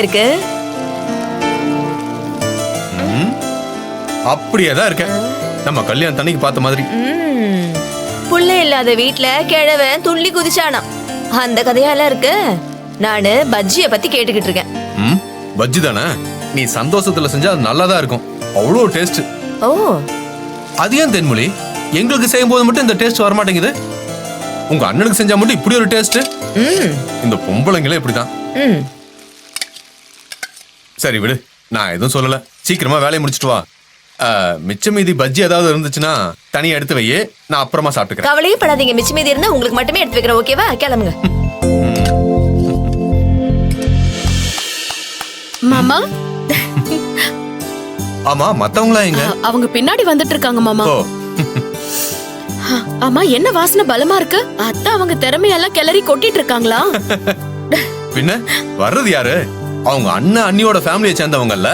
இருக்கு? அப்படியேதான் இருக்க. நம்ம கல்யாணம் தண்ணிக்கு பார்த்த மாதிரி. புள்ள இல்லாத வீட்ல கிழவன் துள்ளி குதிச்சானா, அந்த கதையால இருக்கு. நானு பஜ்ஜிய பத்தி கேட்டுக்கிட்டு இருக்கேன். பஜ்ஜி தானே? நீ சந்தோஷத்துல செஞ்சா அது நல்லாதான் இருக்கும். அவ்வளோ டேஸ்ட். ஓ, அது ஏன் தென்மொழி எங்களுக்கு செய்யும் போது மட்டும் இந்த டேஸ்ட் வர மாட்டேங்குது? உங்க அண்ணனுக்கு செஞ்சா மட்டும் இப்படி ஒரு டேஸ்ட்? இந்த பொம்பளைங்களே இப்படிதான். சரி விடு, நான் எதுவும் சொல்லல. சீக்கிரமா வேலையை முடிச்சிட்டு வா. மிச்ச மீதி பஜ்ஜி ஏதாவது இருந்துச்சுன்னா தனியா எடுத்து வையே, நான் அப்புறமா சாப்பிட்டுக்கிறேன். கவலையே படாதீங்க, மிச்ச மீதி இருந்தா உங்களுக்கு மட்டுமே எடுத்து வைக்கிறேன். ஓகேவா? கிளம்புங்க. மாமா. ஆமா, மத்தவங்களா எங்க? அவங்க பின்னாடி வந்துட்டு இருக்காங்க மாமா. ஆமா, என்ன வாசனை பலமா இருக்கு? அத்தை அவங்க திறமையெல்லாம் கிளறி கொட்டிட்டு இருக்காங்களா? பின்ன வர்றது யாரு? அவங்க அண்ணன் அண்ணியோட ஃபேமிலியை சேர்ந்தவங்கல்ல.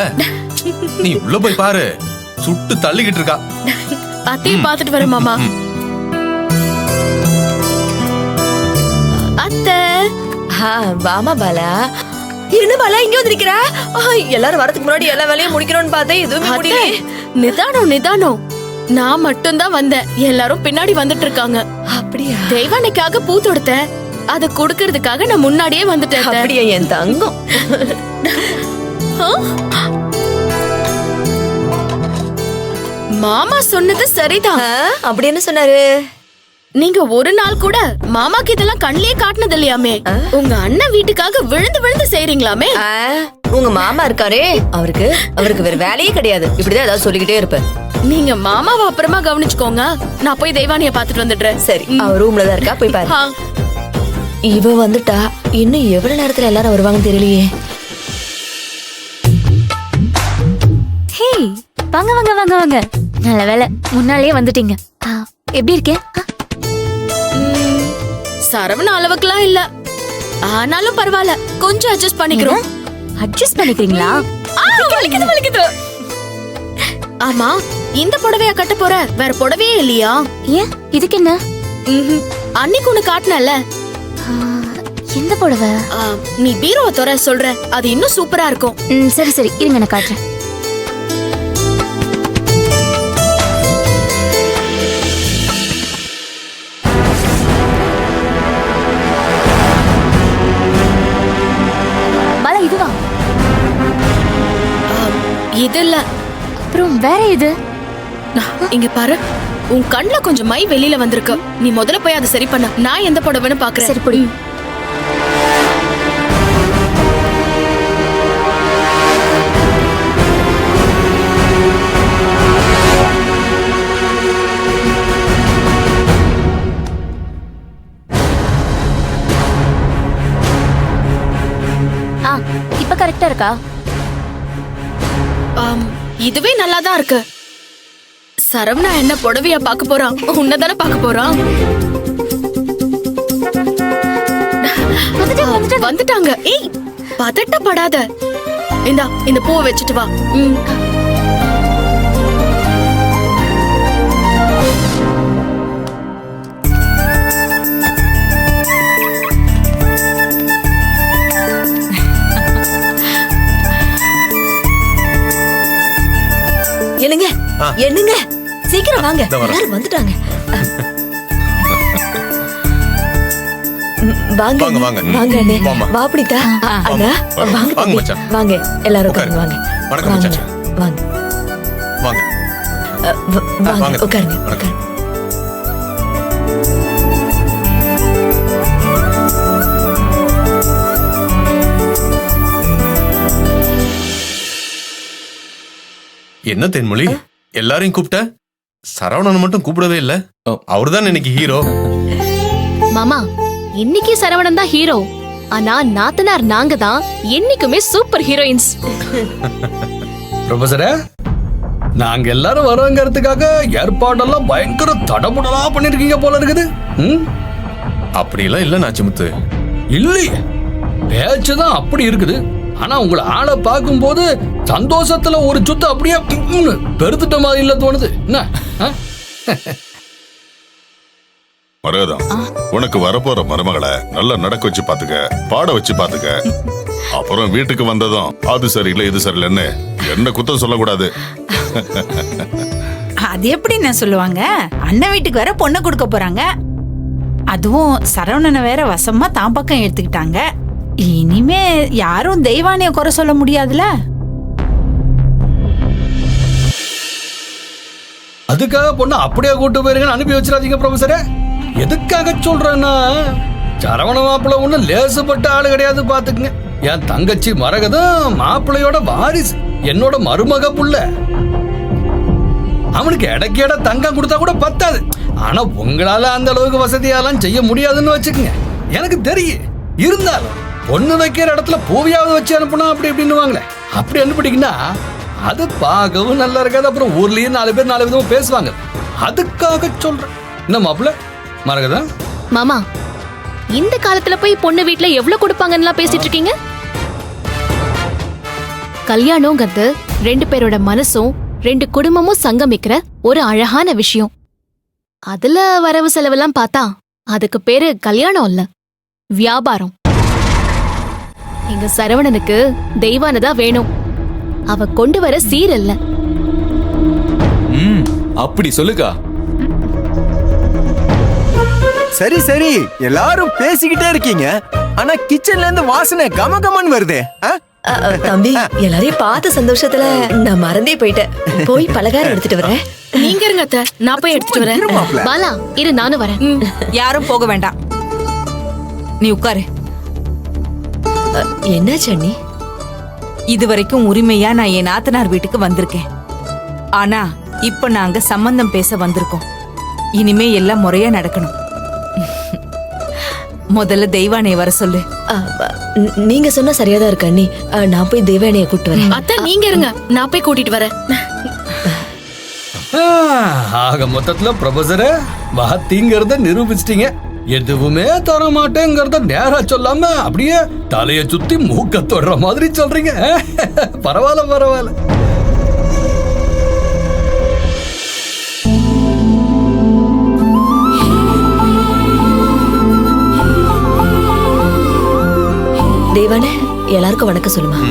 நீ உள்ள போய் பாரு, சுட்டு தள்ளிக்கிட்டு இருக்கா. அத்தையும் பாத்துட்டு வர மாமா. அத்தை. வாமா பாலா. என்ன பாலா இங்க வந்து நிக்கிறா? எல்லாரும் வரதுக்கு முன்னாடி எல்லா வேலையும் முடிக்கணும்னு பார்த்தேன், எதுவுமே முடியல. நிதானம் நிதானம். நான் மட்டும் தான் வந்தேன், எல்லாரும் பின்னாடி வந்துட்டு இருக்காங்க. அப்படியா? தெய்வானைக்காக பூ தொடுத்தேன், அத குடுக்கறதுக்காக நான் முன்னாடியே வந்துட்டேன். அப்படியா என் தங்கம்? மாமா சொன்னது சரிதான். அப்படி என்ன சொன்னாரு? நீங்க ஒரு நாள் கூட மாமாக்கு இதெல்லாம் கண்ணிலே காட்டினது இல்லையாமே. உங்க அண்ணன் வீட்டுக்காக விழுந்து விழுந்து செய்றீங்களாமே. உங்க மாமா இருக்காரே, அவருக்கு வேற வேலையே கிடையாது. இப்படிதான் ஏதாவது சொல்லிக்கிட்டே இருப்பேன். நீங்க மாமாவை அப்புறமா கவனிச்சுக்கோங்க, நான் போய் தெய்வானிய பாத்துட்டு வந்துடுறேன். சரி, அவ ரூம்ல தான் இருக்கா, போய் பாரு. இவ வந்துட்டா, இன்னும் எவ்வளவு நேரத்துல எல்லாரும் வருவாங்கன்னு தெரியலையே. ஹே, வாங்க வாங்க வாங்க வாங்க. நல்ல வேலை முன்னாலேயே வந்துட்டீங்க. எப்படி இருக்கேன்? சரவண அளவுக்குலாம் இல்ல, ஆனாலும் பரவாயில்ல, கொஞ்சம் அட்ஜஸ்ட் பண்ணிக்கிறோம். அட்ஜஸ்ட் பண்ணிக்கிறீங்களா? வலிக்குது வலிக்குது. ஆமா, இந்த புடவையா கட்ட போற? வேற புடவையே இல்லையா? ஏன், இதுக்கு என்ன? அன்னைக்கு ஒண்ணு காட்டினல. எந்த புடவை? நீ பீரோவை தோற சொல்ற, அது இன்னும் சூப்பரா இருக்கும். சரி சரி, இருங்க நான் காட்டுறேன். இது இல்ல. அப்புறம் வேற எது? இங்க பாரு, உன் கண்ணுல கொஞ்சம் மை வெளியில வந்திருக்கு. நீ முதல்ல போய் அதை சரி பண்ண, நான் எந்த புடவைன்னு பாக்குறேன். சரி புடி. இப்ப கரெக்டா இருக்கா? இதுவே நல்லாதான் இருக்கு. சரவணா என்ன புடவையா பாக்க போறான்? உன்னதானே பாக்க போறான். வந்துட்டாங்க. ஏய், பதட்டப்படாத. இந்தா, இந்த பூவை வச்சுட்டு வா. என்னங்க என்னங்க, சீக்கிரம் வாங்க, எல்லாரும் வந்துட்டாங்க. வாங்க வாங்க வாங்க வாங்க அண்ணே, வா பிடித்தா. அண்ணா வாங்க மச்சான், வாங்க எல்லாரும் உட்காருங்க. வாங்க. வணக்கம் மச்சான். வாங்க வாங்க வாங்க, உட்காருங்க உட்காருங்க. என்ன தென்மொழி, எல்லாரையும் கூப்பிட்ட, சரவணன் மட்டும் கூப்பிடவே இல்ல. அவர்தான் இன்னைக்கு ஹீரோ. மாமா, இன்னைக்கு சரவணன் தான் ஹீரோ. ஆனா நாத்தனார் நாங்க தான் என்னைக்குமே சூப்பர் ஹீரோயின்ஸ். ப்ரொஃபசரே, நாங்க எல்லாரும் வரோங்கிறதுக்காக ஏற்பாடெல்லாம் பயங்கர தடபுடலா பண்ணிருக்கீங்க போல இருக்குது. அப்படியெல்லாம் இல்ல நாச்சிமுத்து. இல்லையே, பேச்சுதான் அப்படி இருக்குது. ஆனா உங்களை ஆளை பார்க்கும் போது சந்தோஷத்துல ஒரு சுத்து அப்படியே பெருத்துட்ட மாதிரி இல்ல தோணுது. என்ன மரகதம், உனக்கு வரப்போற மருமகளை நல்லா நடக்க வச்சு பாத்துக்க, பாட வச்சு பாத்துக்க. அப்புறம் வீட்டுக்கு வந்ததும் அது சரியில்லை இது சரியில்லைன்னு என்ன குத்தம் சொல்லக்கூடாது. அது எப்படி நான் சொல்லுவாங்க? அண்ணன் வீட்டுக்கு வேற பொண்ணை கொடுக்க போறாங்க. அதுவும் சரவணனை வேற வசமா தான் பக்கம் எடுத்துக்கிட்டாங்க. இனிமே யாரும் தெய்வானைய குறை சொல்ல முடியாதுல. அதுக்காக பொண்ணு அப்படியே கூட்டு போயிருங்கன்னு அனுப்பி வச்சிடாதீங்க ப்ரொஃபசரே. எதுக்காக சொல்றேன்னா, சரவண மாப்பிள்ள ஒண்ணு லேசுப்பட்ட ஆளு கிடையாது பாத்துக்குங்க. என் தங்கச்சி மரகதம் மாப்பிள்ளையோட வாரிசு, என்னோட மருமக புள்ள. அவனுக்கு இடைக்கு இட தங்கம் கொடுத்தா கூட பத்தாது. ஆனா உங்களால அந்த அளவுக்கு வசதியெல்லாம் செய்ய முடியாதுன்னு வச்சுக்கோங்க. எனக்கு தெரியும். இருந்தாலும் பொண்ணு வைக்கிற இடத்துல பூவியாவது வச்சு அனுப்பணும் அப்படி இப்படின்னு அப்படி அனுப்பிட்டீங்கன்னா அது பார்க்கவும் நல்லா இருக்காது. அப்புறம் ஊர்லயும் 4 பேர் 4 விதமா பேசுவாங்க. அதுக்காக சொல்றேன். என்ன மாப்பிள்ள மரகதா? மாமா, இந்த காலத்துல போய் பொண்ணு வீட்ல எவ்வளவு கொடுப்பாங்கன்னு பேசிட்டு இருக்கீங்க? கல்யாணங்கிறது 2 பேரோட மனசும் 2 குடும்பமும் சங்கமிக்கிற ஒரு அழகான விஷயம். அதுல வரவு செலவெல்லாம் பார்த்தா அதுக்கு பேரு கல்யாணம் இல்ல, வியாபாரம். எங்க சரவணனுக்கு தெய்வானதா வேணும். அவ கொண்டு வர சீர் இல்ல. அப்படி சொல்லுக்கா. சரி சரி, எல்லாரும் பேசிக்கிட்டே இருக்கீங்க. ஆனா கிச்சன்ல இருந்து வாசனை கமகமன்னு வருதே. தம்பி, எல்லாரையும் பார்த்த சந்தோஷத்துல நான் மறந்தே போயிட்டேன். போய் பலகாரம் எடுத்துட்டு வரேன். நீங்க இருங்க அத்தை, நான் போய் எடுத்துட்டு வரேன். பாலா, இரு நானும் வரேன். யாரும் போக வேண்டாம், நீ உட்காரு. என்ன சன்னி? இதுவரைக்கும் உரிமையா நான் என் நாத்தனார் வீட்டுக்கு வந்திருக்கேன். ஆனா இப்ப நாங்க சம்பந்தம் பேச வந்திருக்கோம். இனிமே எல்லாம் முறையா நடக்கணும். முதல்ல தெய்வானைய வர சொல்லு. நீங்க சொன்னா சரியாதான் இருக்கு அண்ணி. நான் போய் தெய்வானைய கூட்டு வரேன். அத்தை நீங்க இருங்க, நான் போய் கூட்டிட்டு வரேன். ஆக மொத்தத்துல ப்ரொஃபசரை வாத்திங்கிறத நிரூபிச்சிட்டீங்க. எதுவுமே தர மாட்டேங்கிறத நேரா சொல்லாம அப்படியே தலைய சுத்தி மூக்க தொடுற மாதிரி சொல்றீங்க. பரவாயில்ல பரவாயில்ல. தேவானே, எல்லாருக்கும் வணக்கம் சொல்லுமா.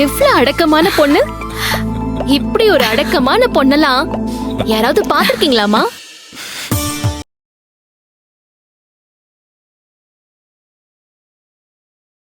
எவ்வளவு அடக்கமான பொண்ணு. இப்படி ஒரு அடக்கமான பொண்ணெல்லாம் யாராவது பாத்திருக்கீங்களாமா?